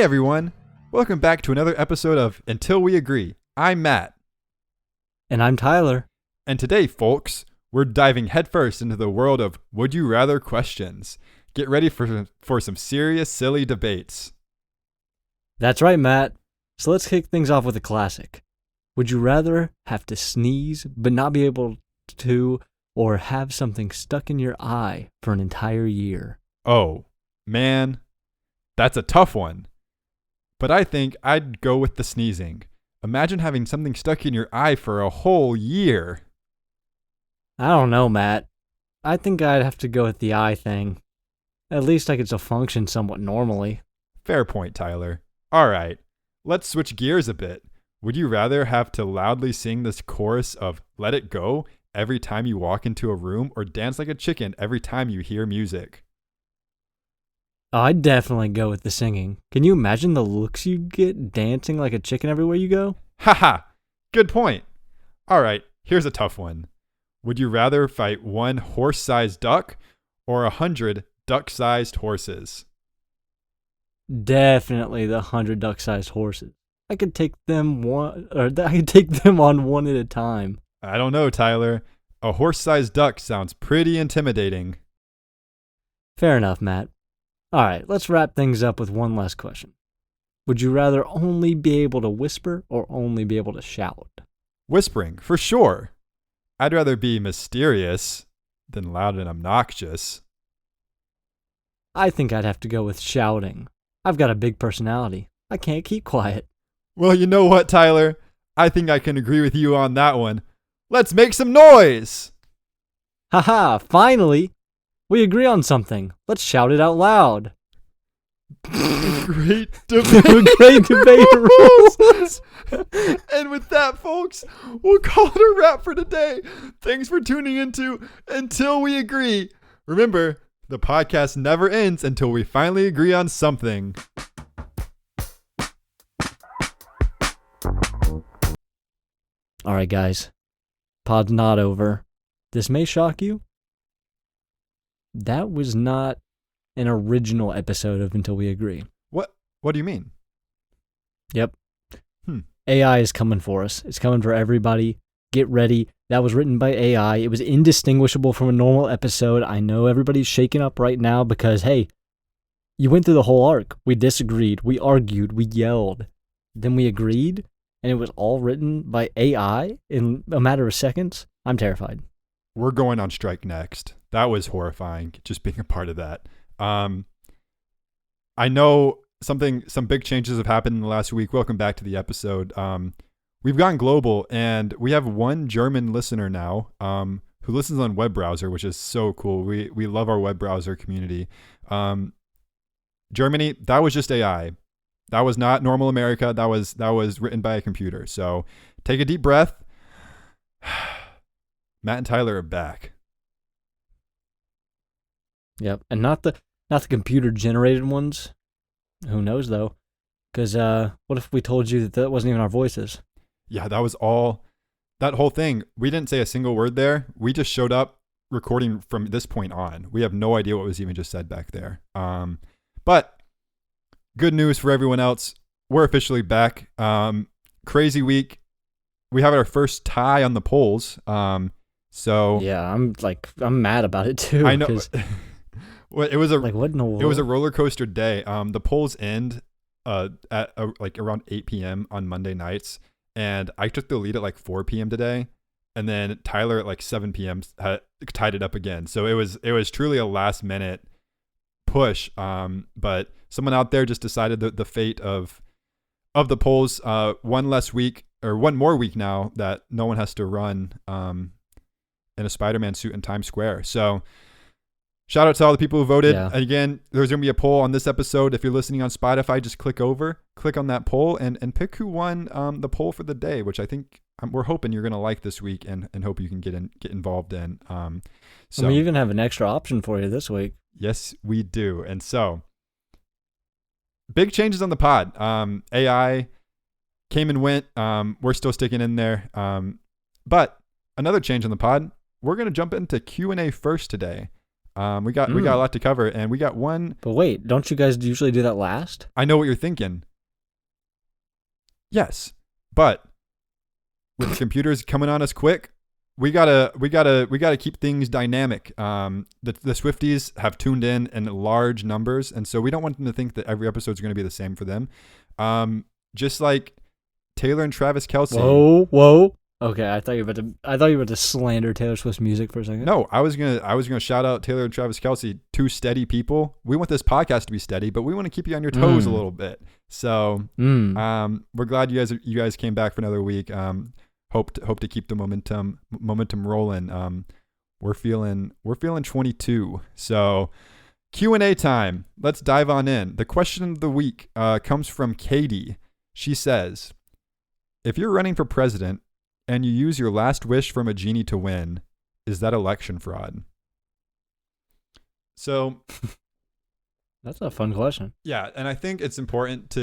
everyone, welcome back to another episode of Until We Agree. I'm Matt. And I'm Tyler. And today, folks, we're diving headfirst into the world of Would You Rather questions. Get ready for some serious, silly debates. That's right, Matt. So let's kick things off with a classic. Would you rather have to sneeze but not be able to, or have something stuck in your eye for an entire year? Oh, man, that's a tough one. But I think I'd go with the sneezing. Imagine having something stuck in your eye for a whole year. I don't know, Matt. I think I'd have to go with the eye thing. At least I could still function somewhat normally. Fair point, Tyler. All right, let's switch gears a bit. Would you rather have to loudly sing this chorus of Let It Go every time you walk into a room, or dance like a chicken every time you hear music? I'd definitely go with the singing. Can you imagine the looks you'd get dancing like a chicken everywhere you go? Haha, good point. All right, here's a tough one. Would you rather fight one horse-sized duck or 100 duck-sized horses? Definitely the 100 duck-sized horses. I could take them on one at a time. I don't know, Tyler. A horse-sized duck sounds pretty intimidating. Fair enough, Matt. All right, let's wrap things up with one last question. Would you rather only be able to whisper or only be able to shout? Whispering, for sure. I'd rather be mysterious than loud and obnoxious. I think I'd have to go with shouting. I've got a big personality. I can't keep quiet. Well, you know what, Tyler? I think I can agree with you on that one. Let's make some noise! Haha, finally! We agree on something. Let's shout it out loud. Great debate. Great debate rules. And with that, folks, we'll call it a wrap for today. Thanks for tuning into Until We Agree. Remember, the podcast never ends until we finally agree on something. All right, guys. Pod's not over. This may shock you. That was not an original episode of Until We Agree. What do you mean? Yep. AI is coming for us. It's coming for everybody. Get ready. That was written by AI. It was indistinguishable from a normal episode. I know everybody's shaking up right now because, hey, you went through the whole arc. We disagreed. We argued. We yelled. Then we agreed, and it was all written by AI in a matter of seconds. I'm terrified. We're going on strike next. That was horrifying, just being a part of that. I know some big changes have happened in the last week. Welcome back to the episode. We've gone global, and we have one German listener now who listens on web browser, which is so cool. We love our web browser community. Germany, that was just AI. That was not normal America. That was written by a computer. So take a deep breath. Matt and Tyler are back. Yep, and not the computer-generated ones. Who knows, though? Because what if we told you that wasn't even our voices? Yeah, that was all. That whole thing, we didn't say a single word there. We just showed up recording from this point on. We have no idea what was even just said back there. But good news for everyone else. We're officially back. Crazy week. We have our first tie on the polls. So yeah, I'm mad about it too. I know. Well, it was a what in the world? It was a roller coaster day. The polls end at around 8 p.m. on Monday nights, and I took the lead at like 4 p.m. today, and then Tyler at like 7 p.m. Tied it up again. So it was truly a last minute push. But someone out there just decided the fate of the polls. One more week now that no one has to run in a Spider-Man suit in Times Square. So shout out to all the people who voted. Yeah. Again, there's going to be a poll on this episode. If you're listening on Spotify, just click on that poll and pick who won the poll for the day, which I think we're hoping you're going to like this week and hope you can get involved in. So we even have an extra option for you this week. Yes, we do. And so big changes on the pod. AI came and went. We're still sticking in there. But another change on the pod, we're going to jump into Q&A first today. We got a lot to cover, and we got one. But wait, don't you guys usually do that last? I know what you're thinking. Yes, but with the computers coming on us quick, we gotta keep things dynamic. The Swifties have tuned in large numbers, and so we don't want them to think that every episode is going to be the same for them. Just like Taylor and Travis Kelce. Whoa. Okay, I thought you were about to slander Taylor Swift's music for a second. No, I was gonna shout out Taylor and Travis Kelce, two steady people. We want this podcast to be steady, but we want to keep you on your toes a little bit. So, we're glad you guys came back for another week. Hope to keep the momentum rolling. We're feeling 22. So Q&A time. Let's dive on in. The question of the week comes from Katie. She says, if you're running for president and you use your last wish from a genie to win, is that election fraud? So that's a fun question. Yeah, and I think it's important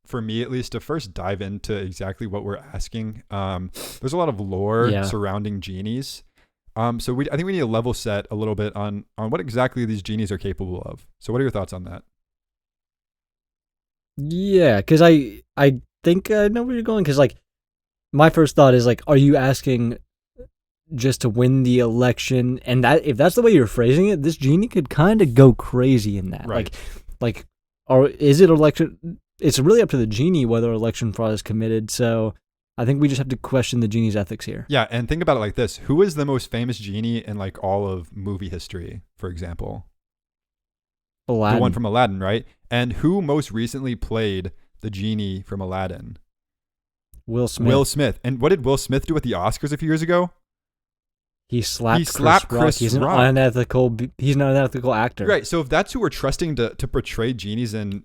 for me at least, to first dive into exactly what we're asking. There's a lot of lore surrounding genies. So I think we need to level set a little bit on what exactly these genies are capable of. So what are your thoughts on that? Yeah, because I think I know where you're going. Because like my first thought is like, are you asking just to win the election? And that if that's the way you're phrasing it, this genie could kind of go crazy in that. Right. Or is it election? It's really up to the genie whether election fraud is committed. So I think we just have to question the genie's ethics here. Yeah, and think about it like this: who is the most famous genie in like all of movie history, for example? Aladdin. The one from Aladdin, right? And who most recently played the genie from Aladdin? Will Smith. Will Smith. And what did Will Smith do at the Oscars a few years ago? He slapped Chris Rock. He's an unethical actor. Right. So if that's who we're trusting to portray genies in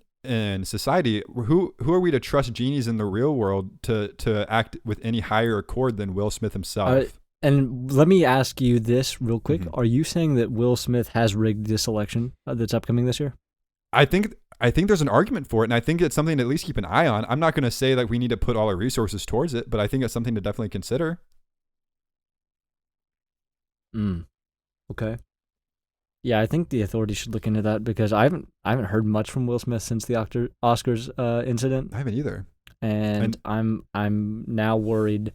society, who are we to trust genies in the real world to act with any higher accord than Will Smith himself? And let me ask you this real quick. Mm-hmm. Are you saying that Will Smith has rigged this election that's upcoming this year? I think there's an argument for it, and I think it's something to at least keep an eye on. I'm not going to say that we need to put all our resources towards it, but I think it's something to definitely consider. Okay. Yeah, I think the authorities should look into that because I haven't heard much from Will Smith since the Oscars incident. I haven't either. And I'm now worried.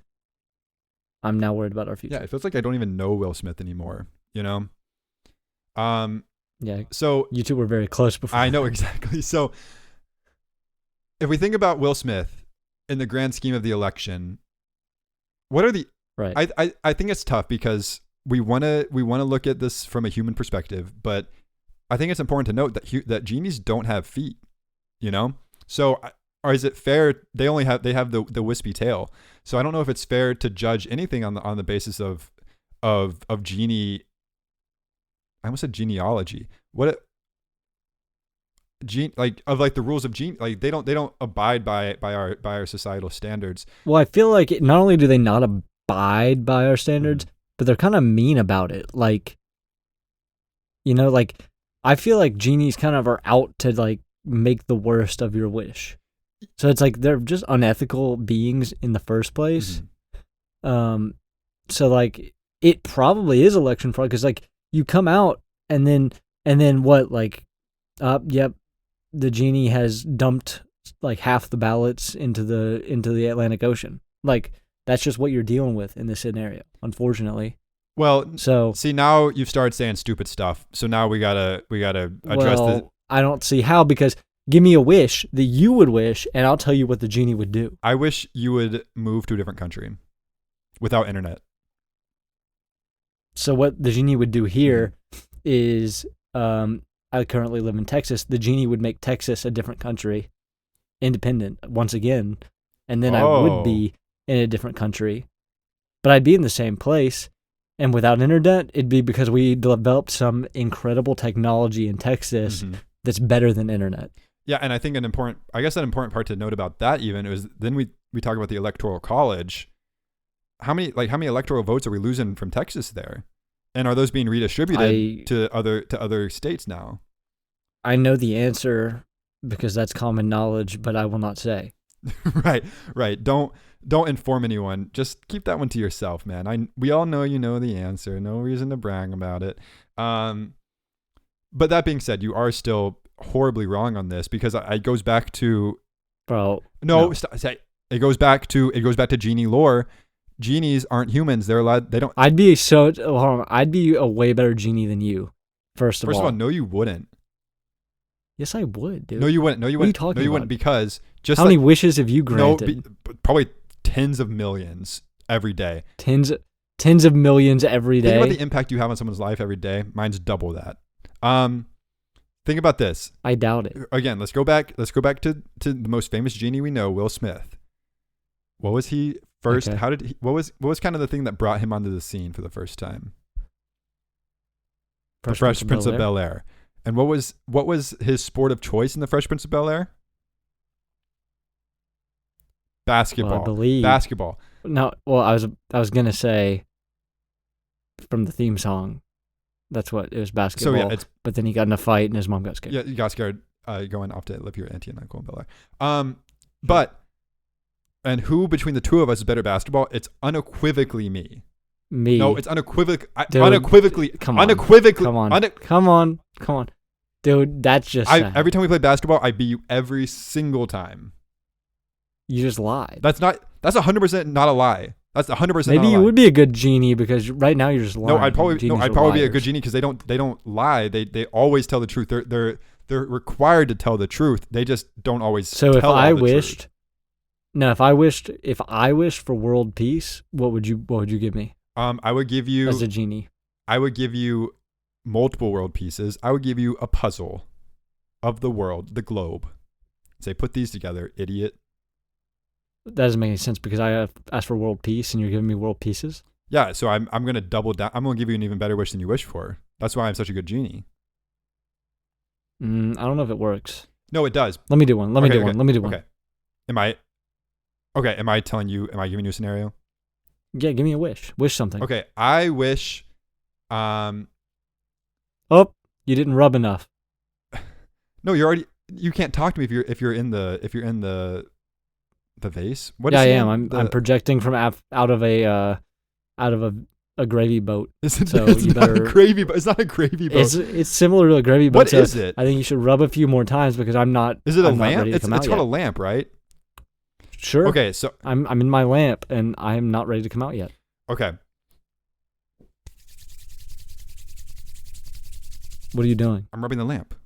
I'm now worried about our future. Yeah, it feels like I don't even know Will Smith anymore, you know? Yeah. So you two were very close before. I know, exactly. So if we think about Will Smith in the grand scheme of the election, what are the right? I think it's tough because we want to look at this from a human perspective, but I think it's important to note that genies don't have feet, you know? So or is it fair? They have the wispy tail. So I don't know if it's fair to judge anything on the basis of genie. I almost said genealogy. The rules of gene, like they don't abide by our societal standards. Well, I feel like not only do they not abide by our standards, but they're kind of mean about it. Like, you know, like I feel like genies kind of are out to like make the worst of your wish. So it's like they're just unethical beings in the first place. Mm-hmm. So like it probably is election fraud because like you come out and then what, like, yep, the genie has dumped like half the ballots into the Atlantic Ocean. Like that's just what you're dealing with in this scenario, unfortunately. Well, so see, now you've started saying stupid stuff. So now we gotta address this. I don't see how, because give me a wish that you would wish, and I'll tell you what the genie would do. I wish you would move to a different country without internet. So what the genie would do here is, I currently live in Texas. The genie would make Texas a different country, independent once again, and then I would be in a different country, but I'd be in the same place. And without internet, it'd be because we developed some incredible technology in Texas that's better than internet. Yeah, and I think an important part to note about that even is then we talk about the Electoral College. How many electoral votes are we losing from Texas there? And are those being redistributed to other states now? I know the answer because that's common knowledge, but I will not say. Right. Don't inform anyone. Just keep that one to yourself, man. We all know you know the answer. No reason to brag about it. But that being said, you are still horribly wrong on this because it goes back to no. It goes back to genie lore. Genies aren't humans. They're allowed. They don't. I'd be a way better genie than you. First of all, no, you wouldn't. Yes, I would, dude. No, you wouldn't. No, you wouldn't. What are you talking no, you about? wouldn't because just how many wishes have you granted? Probably tens of millions every day. Tens of millions every day. Think about the impact you have on someone's life every day. Mine's double that. Think about this. I doubt it. Again, let's go back to the most famous genie we know, Will Smith. What was he first? Okay. What was kind of the thing that brought him onto the scene for the first time? The Fresh Prince of Bel-Air. And what was his sport of choice in the Fresh Prince of Bel-Air? Basketball. Well, I believe basketball. No, well, I was gonna say from the theme song. That's what it was, basketball. So yeah, but then he got in a fight and his mom got scared. Yeah, he got scared going off to live your auntie and uncle in Bel-Air. But and who between the two of us is better basketball? It's unequivocally me. Me. No, it's unequivocally. Come on. Dude, that's just every time we play basketball, I beat you every single time. You just lied. That's 100% not a lie. That's 100%. Maybe you would be a good genie because right now you're just lying. No, I'd probably be a good genie because they don't lie. They always tell the truth. They're required to tell the truth. They just don't always. So if I wished for world peace, what would you give me? I would give you as a genie. I would give you multiple world pieces. I would give you a puzzle of the world, the globe. Say, put these together, idiot. That doesn't make any sense because I asked for world peace and you're giving me world pieces. Yeah, so I'm going to double down. I'm going to give you an even better wish than you wish for. That's why I'm such a good genie. I don't know if it works. No, it does. Let me do one. Let me do one. Okay. Am I giving you a scenario? Yeah, give me a wish. Wish something. Okay, I wish Oh, you didn't rub enough. No, you can't talk to me if you're in the vase. What yeah, I am. I'm projecting from out of a gravy boat. It's not a gravy boat. It's not a gravy boat. It's similar to a gravy boat. What is it? I think you should rub a few more times because I'm not. Is it a I'm lamp? It's called a lamp, right? Sure. Okay, so I'm in my lamp and I am not ready to come out yet. Okay. What are you doing? I'm rubbing the lamp.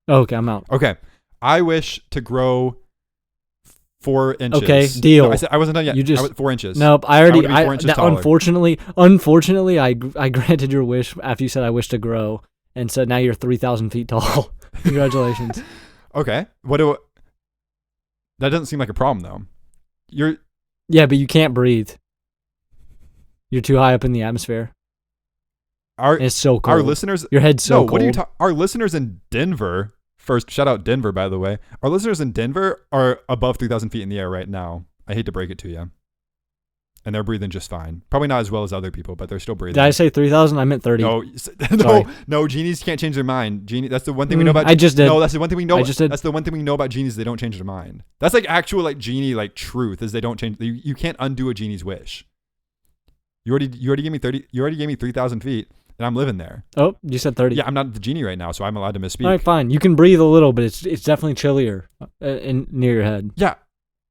Oh, okay, I'm out. Okay. I wish to grow 4 inches. Okay, deal. No, I wasn't done yet. You just 4 inches. Nope, unfortunately, I granted your wish after you said I wish to grow, and so now you're 3,000 feet tall. Congratulations. Okay. That doesn't seem like a problem though. Yeah, but you can't breathe. You're too high up in the atmosphere. It's so cold. Our listeners, your head's so cold. What are you our listeners in Denver? First, shout out Denver, by the way. Our listeners in Denver are above 3,000 feet in the air right now. I hate to break it to you. And they're breathing just fine. Probably not as well as other people, but they're still breathing. Did I say 3,000? I meant 30. No, genies can't change their mind. That's the one thing we know about. I just did. No, that's the one thing we know. I just did. That's the one thing we know about genies. They don't change their mind. That's like actual like genie like truth is they don't change. You can't undo a genie's wish. You already gave me 30. You already gave me 3,000 feet. And I'm living there. Oh, you said 30. Yeah, I'm not the genie right now, so I'm allowed to misspeak. All right, fine. You can breathe a little, but it's definitely chillier near your head. Yeah.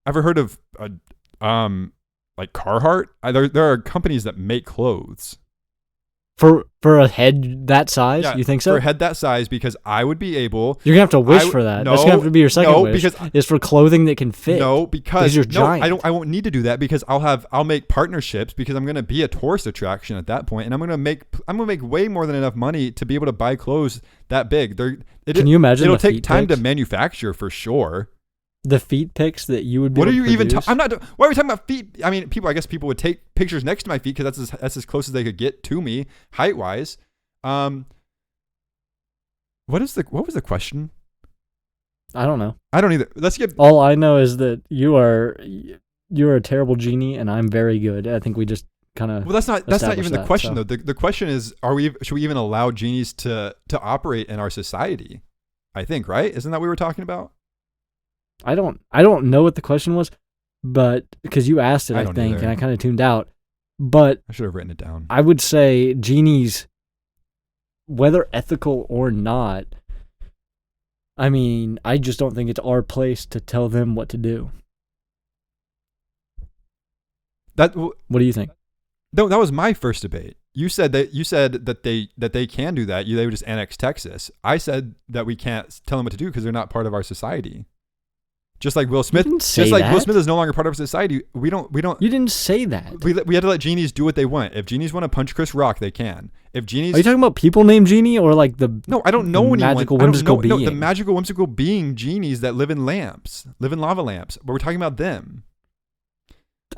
Ever heard of like Carhartt? There are companies that make clothes. For a head that size? Yeah, you think so? For a head that size, because I would be able... You're going to have to wish for that. No, that's going to have to be your second wish. Because... Is for clothing that can fit. No, because you're giant. I won't need to do that because I'll make partnerships because I'm going to be a tourist attraction at that point, and I'm going to make way more than enough money to be able to buy clothes that big. Can you imagine it'll take time to manufacture for sure. The feet pics that you would be What able are you to even produce? I'm not why are we talking about feet? I mean, I guess people would take pictures next to my feet because that's as close as they could get to me height wise. What was the question? I don't know. I don't either. Let's get. All I know is that you're a terrible genie and I'm very good. I think we just kind of. Well, that's not even the question though. The question is, should we even allow genies to operate in our society? I think, right? Isn't that what we were talking about? I don't know what the question was, but because you asked it, I think, either. and I kind of tuned out. But I should have written it down. I would say genies whether ethical or not, I mean, I just don't think it's our place to tell them what to do. What do you think? No, that was my first debate. You said that they can do that. They would just annex Texas. I said that we can't tell them what to do because they're not part of our society. Just like Will Smith, Will Smith is no longer part of our society. We don't. You didn't say that. We had to let genies do what they want. If genies want to punch Chris Rock, they can. If genies, are you talking about people named Genie or like the no? I don't know anyone. Magical whimsical being. No, the magical whimsical being genies that live in lava lamps. But we're talking about them.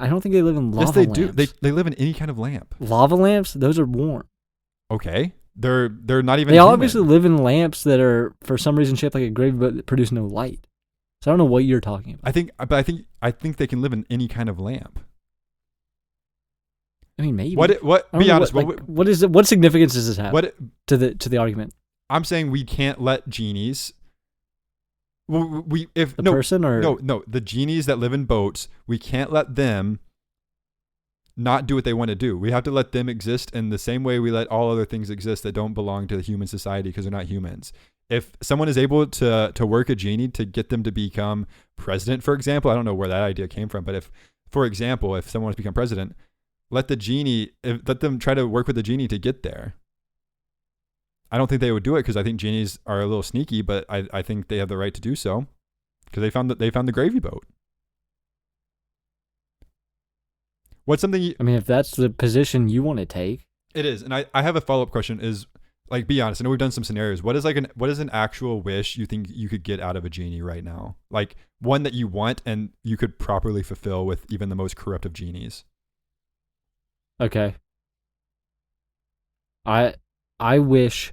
I don't think they live in lava lamps. Yes, they do. They live in any kind of lamp. Lava lamps? Those are warm. Okay. They're not even. They obviously live in lamps that are for some reason shaped like a gravy but produce no light. So I don't know what you're talking about. I think they can live in any kind of lamp. I mean, maybe. Be honest. What is it? What significance does this have to the argument? I'm saying we can't let genies. Person or no, the genies that live in boats, we can't let them not do what they want to do. We have to let them exist in the same way we let all other things exist that don't belong to the human society because they're not humans. If someone is able to work a genie to get them to become president, for example, I don't know where that idea came from, but if someone wants to become president, let them try to work with the genie to get there. I don't think they would do it because I think genies are a little sneaky, but I think they have the right to do so because they found the gravy boat. What's something? I mean, if that's the position you want to take, it is. And I have a follow-up question. Is like, be honest. I know we've done some scenarios. What is an actual wish you think you could get out of a genie right now? Like one that you want and you could properly fulfill with even the most corrupt of genies. Okay. I wish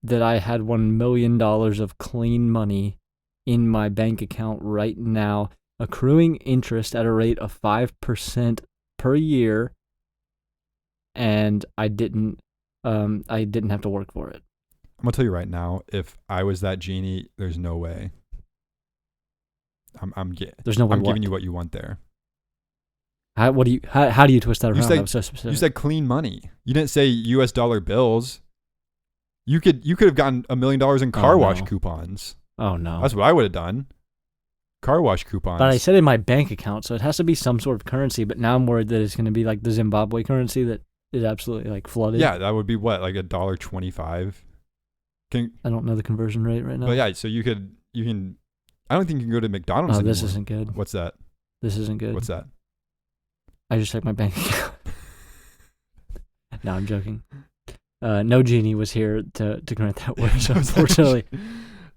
that I had $1 million of clean money in my bank account right now, accruing interest at a rate of 5% per year, and I didn't have to work for it. I'm gonna tell you right now, if I was that genie, there's no way. There's no way. I'm giving you what you want there. How do you twist that around? That was so specific. You said clean money. You didn't say U.S. dollar bills. You could have gotten $1 million in car wash coupons. Oh no, that's what I would have done. Car wash coupons. But I said in my bank account, so it has to be some sort of currency. But now I'm worried that it's going to be like the Zimbabwe currency that is absolutely like flooded. Yeah, that would be what, like $1.25. I don't know the conversion rate right now. But yeah, so you can. I don't think you can go to McDonald's anymore. This isn't good. What's that? This isn't good. What's that? I just checked my bank account. No, I'm joking. No genie was here to grant that wish, unfortunately.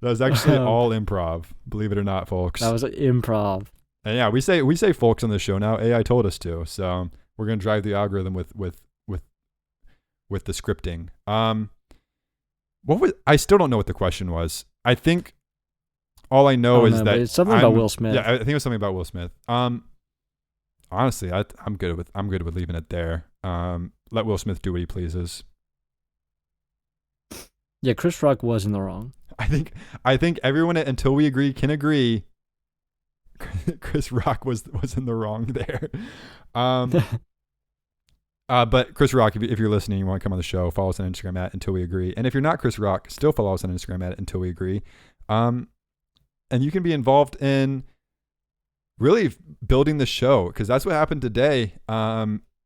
That was actually all improv, believe it or not, folks. That was improv. And yeah, we say folks on the show now. AI told us to, so we're gonna drive the algorithm with the scripting. I still don't know what the question was. I think all I know is that it's something about Will Smith. Yeah, I think it was something about Will Smith. Honestly, I'm good with leaving it there. Let Will Smith do what he pleases. Yeah, Chris Rock was in the wrong. I think everyone until we agree can agree. Chris Rock was in the wrong there. But Chris Rock, if you're listening, you want to come on the show, follow us on Instagram at Until We Agree. And if you're not Chris Rock, still follow us on Instagram at Until We Agree. And you can be involved in really building the show because that's what happened today.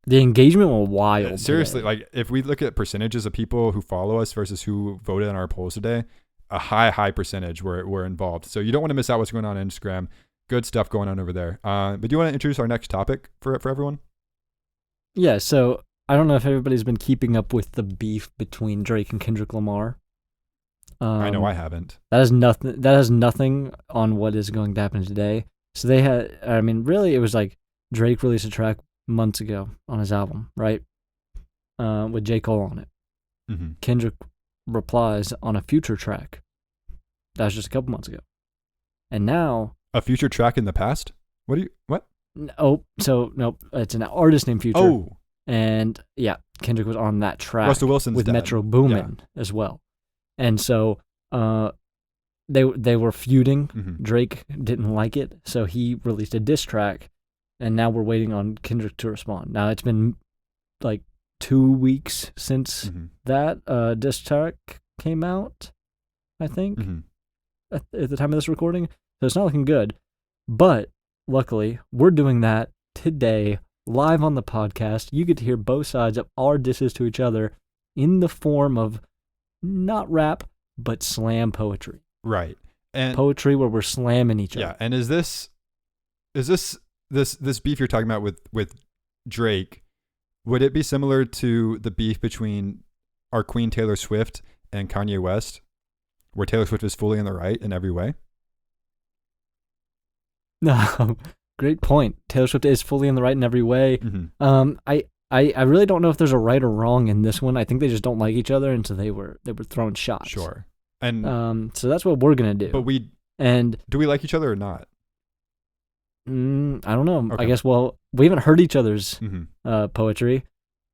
The engagement was wild. Seriously, today. Like if we look at percentages of people who follow us versus who voted on our polls today, a high percentage were involved. So you don't want to miss out what's going on Instagram. Good stuff going on over there. But do you want to introduce our next topic for everyone? Yeah, so I don't know if everybody's been keeping up with the beef between Drake and Kendrick Lamar. I know I haven't. That has nothing on what is going to happen today. So really it was like Drake released a track months ago on his album, right? With J. Cole on it. Mm-hmm. Kendrick replies on a future track. That was just a couple months ago. And now... A future track in the past? What? Oh, so no, it's an artist named Future. Oh. And yeah, Kendrick was on that track. Russell Wilson's with dad. Metro Boomin as well. And so they were feuding. Mm-hmm. Drake didn't like it, so he released a diss track, and now we're waiting on Kendrick to respond. Now it's been like 2 weeks since Mm-hmm. that diss track came out, I think, Mm-hmm. at the time of this recording. So it's not looking good. But luckily, we're doing that today, live on the podcast. You get to hear both sides of our disses to each other in the form of not rap, but slam poetry. Right. And Poetry where we're slamming each other. yeah, and is this beef you're talking about with Drake, would it be similar to the beef between our queen Taylor Swift and Kanye West, where Taylor Swift is fully in the right in every way? No, great point. Taylor Swift is fully in the right in every way. Mm-hmm. I really don't know if there's a right or wrong in this one. I think they just don't like each other, and so they were throwing shots. Sure. And so that's what we're gonna do. but do we like each other or not? I don't know. Okay. I guess we haven't heard each other's Mm-hmm. poetry.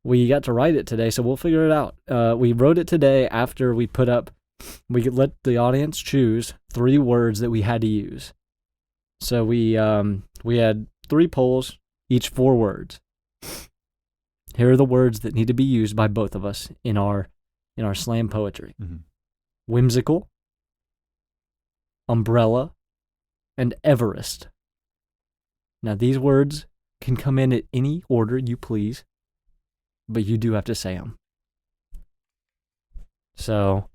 We got to write it today, so we'll figure it out. We wrote it today after we put up. We could let the audience choose 3 words that we had to use. So we had 3 polls, each 4 words. Here are the words that need to be used by both of us in our slam poetry. Mm-hmm. Whimsical, umbrella, and Everest. Now these words can come in at any order you please, but you do have to say them. So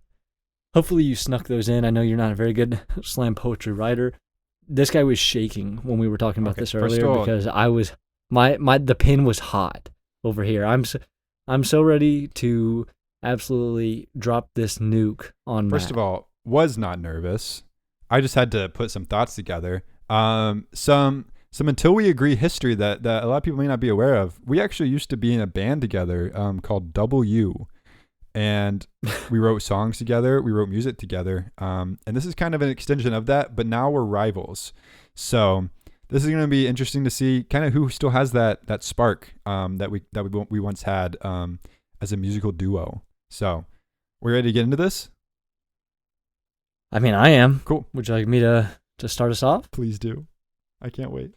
hopefully you snuck those in. I know you're not a very good slam poetry writer. This guy was shaking when we were talking about this earlier because I was the pin was hot over here. I'm so ready to absolutely drop this nuke on First Matt. of all, was not nervous. I just had to put some thoughts together. Some until we agree history that a lot of people may not be aware of. We actually used to be in a band together called W, and we wrote songs together. We wrote music together. And this is kind of an extension of that, but now we're rivals. So this is going to be interesting to see kind of who still has that spark that we once had as a musical duo. So we ready to get into this? I mean, I am. Cool. Would you like me to start us off? Please do. I can't wait.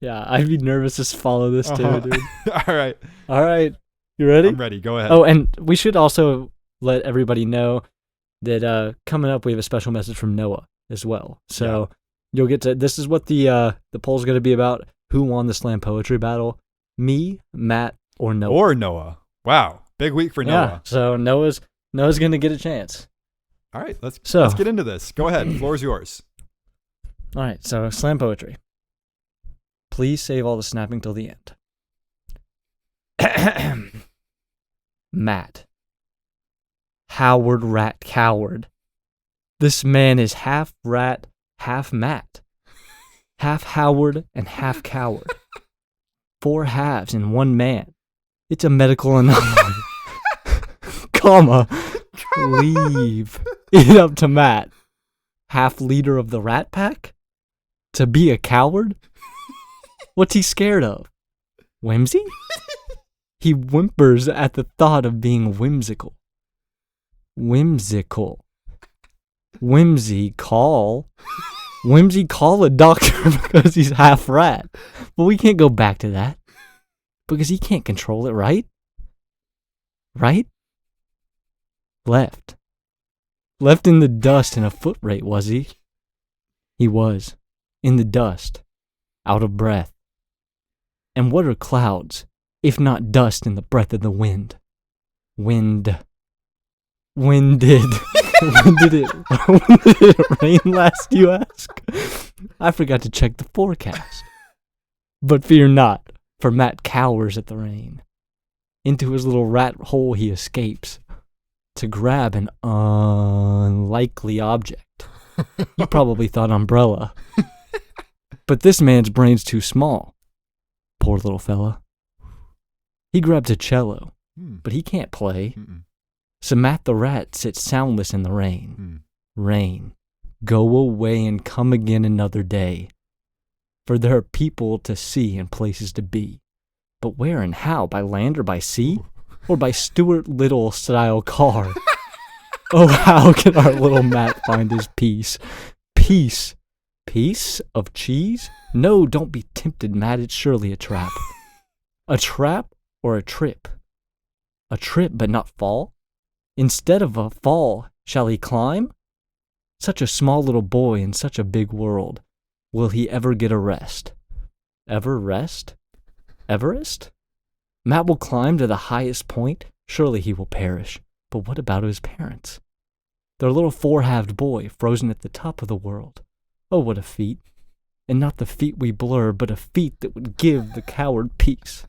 Yeah, I'd be nervous to follow this too, dude. All right. You ready? I'm ready. Go ahead. Oh, and we should also let everybody know that coming up we have a special message from Noah as well. So you'll get to. This is what the poll's going to be about. Who won the slam poetry battle? Me, Matt, or Noah? Or Noah. Wow, big week for Noah. Yeah. So Noah's going to get a chance. All right, let's get into this. Go ahead. The floor is yours. All right, so slam poetry. Please save all the snapping till the end. Matt. Howard Rat Coward. This man is half rat, half Matt. Half Howard and half coward. 4 halves in one man. It's a medical anomaly. Comma. Leave it up to Matt. Half leader of the Rat Pack? To be a coward? What's he scared of? Whimsy? He whimpers at the thought of being whimsical. Whimsical. Whimsy call a doctor because he's half rat. But we can't go back to that. Because he can't control it, right? Right? Left. Left in the dust in a foot rate, was he? He was. In the dust. Out of breath. And what are clouds, if not dust in the breath of the wind? Wind. When did it rain last, you ask? I forgot to check the forecast. But fear not, for Matt cowers at the rain. Into his little rat hole he escapes to grab an unlikely object. You probably thought umbrella. But this man's brain's too small. Poor little fella. He grabs a cello, but he can't play. So Matt the rat sits soundless in the rain. Rain, go away and come again another day. For there are people to see and places to be. But where and how? By land or by sea? Or by Stuart Little style car? Oh, how can our little Matt find his peace? Peace? Piece of cheese? No, don't be tempted, Matt. It's surely a trap. A trap or a trip? A trip but not fall? Instead of a fall, shall he climb? Such a small little boy in such a big world. Will he ever get a rest? Ever rest? Everest? Matt will climb to the highest point. Surely he will perish. But what about his parents? Their little four-halved boy frozen at the top of the world. Oh, what a feat. And not the feat we blur, but a feat that would give the coward peace.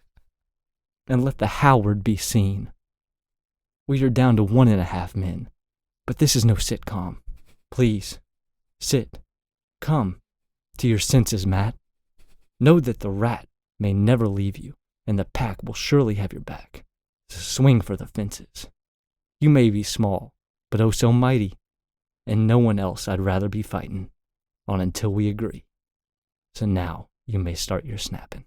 And let the Howard be seen. We are down to 1.5 men. But this is no sitcom. Please, sit, come to your senses, Matt. Know that the rat may never leave you, and the pack will surely have your back. So swing for the fences. You may be small, but oh so mighty, and no one else I'd rather be fighting on until we agree. So now you may start your snapping.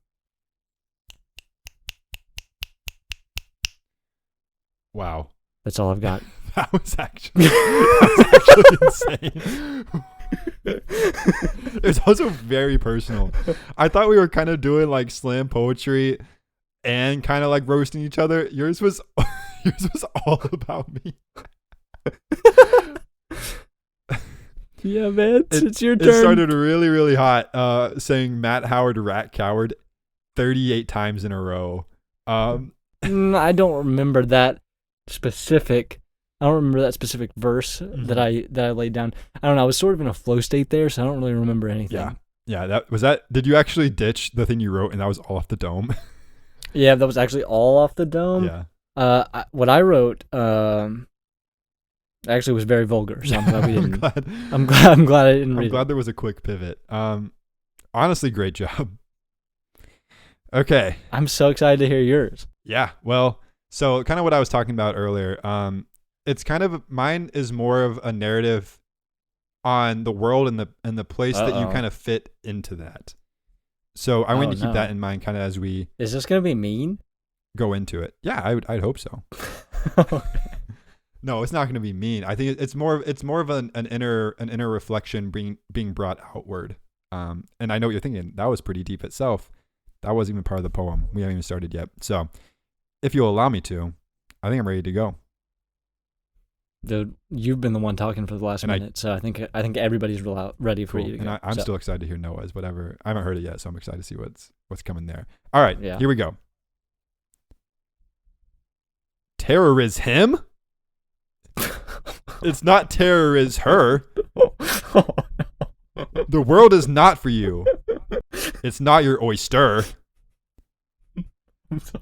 Wow. That's all I've got. That was actually insane. It was also very personal. I thought we were kind of doing like slam poetry and kind of like roasting each other. Yours was all about me. Yeah, man. It's your turn. It started really, really hot, saying Matt Howard rat coward 38 times in a row. I don't remember that specific. I don't remember that specific verse that I laid down. I don't know. I was sort of in a flow state there, so I don't really remember anything. Yeah. That was that. Did you actually ditch the thing you wrote, and that was all off the dome? Yeah, that was actually all off the dome. Yeah. What I wrote actually was very vulgar, so I'm glad we didn't. I'm glad I didn't read it. I'm glad there was a quick pivot. Honestly, great job. Okay. I'm so excited to hear yours. Yeah. Well, so kind of what I was talking about earlier. It's kind of, mine is more of a narrative on the world and the place that you kind of fit into that. So I want to keep that in mind kind of as we. Is this going to be mean? Go into it. Yeah, I'd hope so. No, it's not going to be mean. I think it's more of an inner reflection being brought outward. And I know what you're thinking. That was pretty deep itself. That wasn't even part of the poem. We haven't even started yet. So if you'll allow me to, I think I'm ready to go. Dude, you've been the one talking for the last minute, so I think everybody's ready for you to go. And I'm still excited to hear Noah's, whatever. I haven't heard it yet, so I'm excited to see what's coming there. All right, Here we go. Terror is him? It's not terror is her. The world is not for you. It's not your oyster.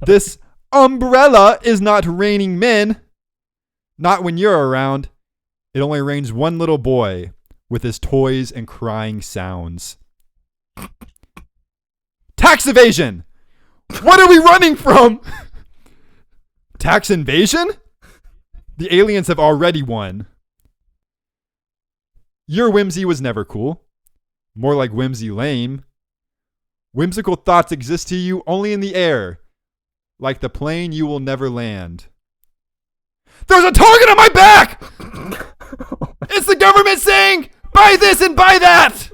This umbrella is not raining men. Not when you're around. It only rains one little boy with his toys and crying sounds. Tax evasion! What are we running from? Tax invasion? The aliens have already won. Your whimsy was never cool. More like whimsy lame. Whimsical thoughts exist to you only in the air. Like the plane you will never land. There's a target on my back! It's the government saying, buy this and buy that!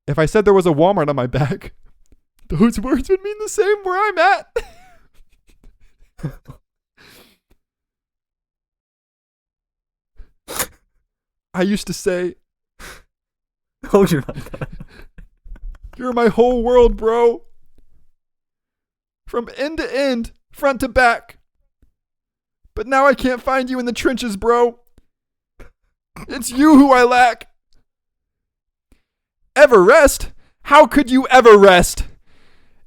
If I said there was a Walmart on my back, those words would mean the same where I'm at. I used to say, hold your mic. You're my whole world, bro. From end to end, front to back. But now I can't find you in the trenches, bro. It's you who I lack. Ever rest? How could you ever rest?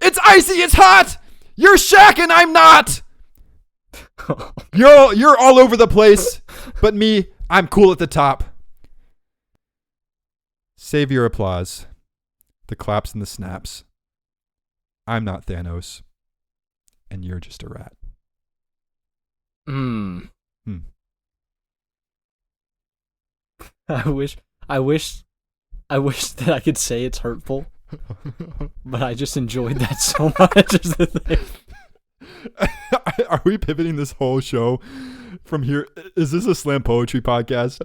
It's icy, it's hot. You're Shaq and I'm not. You're all over the place. But me, I'm cool at the top. Save your applause. The claps and the snaps. I'm not Thanos. And you're just a rat. I wish that I could say it's hurtful, but I just enjoyed that so much. Is the thing. Are we pivoting this whole show from here? Is this a slam poetry podcast?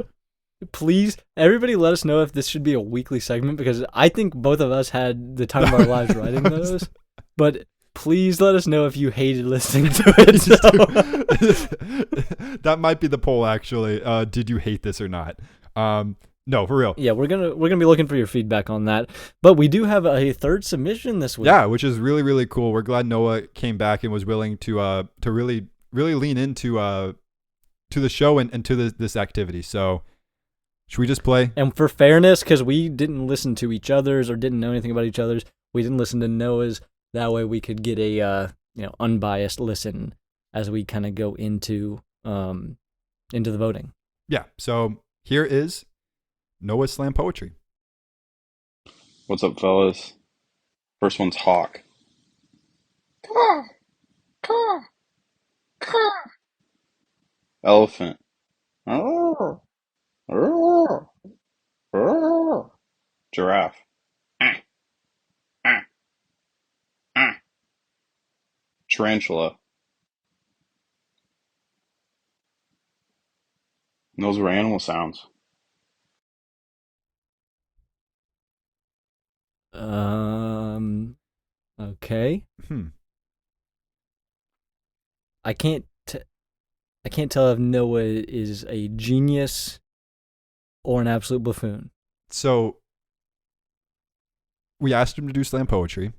Please, everybody let us know if this should be a weekly segment, because I think both of us had the time of our lives writing those. But Please let us know if you hated listening to it. That might be the poll, actually. Did you hate this or not? No, for real. Yeah, we're gonna be looking for your feedback on that. But we do have a third submission this week. Yeah, which is really, really cool. We're glad Noah came back and was willing to really, really lean into to the show and to this activity. So should we just play? And for fairness, because we didn't listen to each other's or didn't know anything about each other's, we didn't listen to Noah's. That way we could get a unbiased listen as we kind of go into the voting. Yeah. So here is Noah's slam poetry. What's up, fellas? First one's Hawk. Caw, caw, caw. Elephant. Arr, arr, arr. Giraffe. Ah, ah, ah. Tarantula. And those were animal sounds. Okay. I can't tell if Noah is a genius or an absolute buffoon. So we asked him to do slam poetry,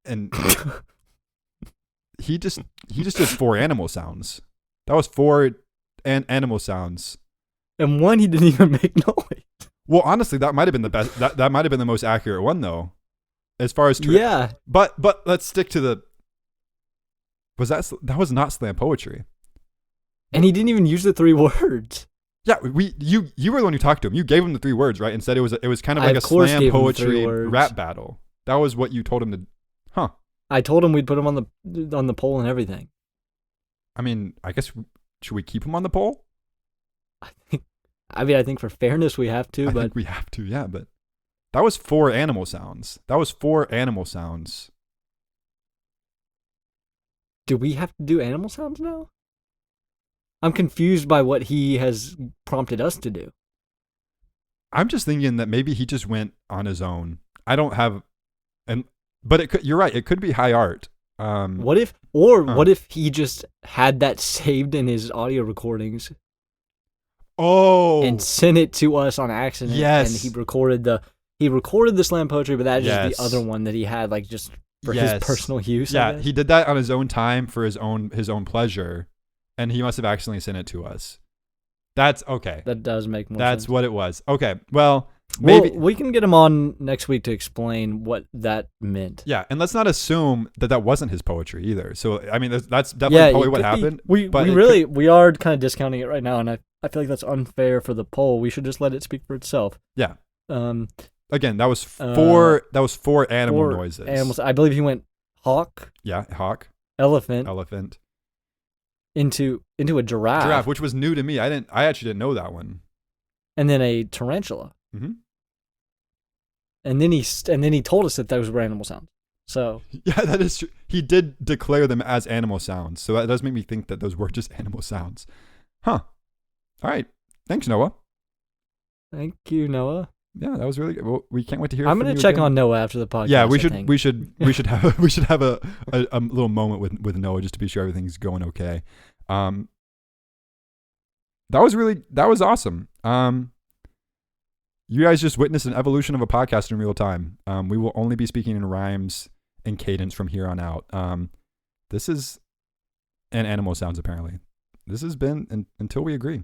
and he just did 4 animal sounds. That was 4 animal sounds, and one he didn't even make noise. Well, honestly, that might have been the best. That might have been the most accurate one, though, as far as yeah. But let's stick to the. That was not slam poetry, and he didn't even use the 3 words. Yeah, you were the one who talked to him. You gave him the 3 words, right? And said it was kind of like a slam poetry rap battle. That was what you told him to. Huh. I told him we'd put him on the poll and everything. I mean, I guess should we keep him on the poll? I think for fairness we have to. I think we have to, yeah. But that was 4 animal sounds. Do we have to do animal sounds now? I'm confused by what he has prompted us to do. I'm just thinking that maybe he just went on his own. I don't have, but you're right. It could be high art. What if he just had that saved in his audio recordings? Oh, and sent it to us on accident. Yes, and he recorded the slam poetry, but that's just the other one that he had, like, just for his personal use. Yeah, he did that on his own time for his own pleasure, and he must have accidentally sent it to us. That's okay. That does make more sense. That's what it was. Okay, well, maybe we can get him on next week to explain what that meant. Yeah, and let's not assume that wasn't his poetry either. So I mean, that's definitely probably what happened. We are kind of discounting it right now, and I feel like that's unfair for the poll. We should just let it speak for itself. Yeah. Again, that was 4 animal noises. Animals. I believe he went hawk. Yeah, hawk. Elephant. Into a giraffe. Giraffe, which was new to me. I actually didn't know that one. And then a tarantula. Mm-hmm. And then he told us that those were animal sounds. So yeah, that is true. He did declare them as animal sounds. So that does make me think that those were just animal sounds. Huh. All right. Thanks, Noah. Thank you, Noah. Yeah, that was really good. Well, we can't wait to hear. I'm going to check on Noah after the podcast. Yeah, we should have a little moment with Noah just to be sure everything's going okay. That was awesome. You guys just witnessed an evolution of a podcast in real time. We will only be speaking in rhymes and cadence from here on out. This is and animal sounds apparently. This has been until we agree.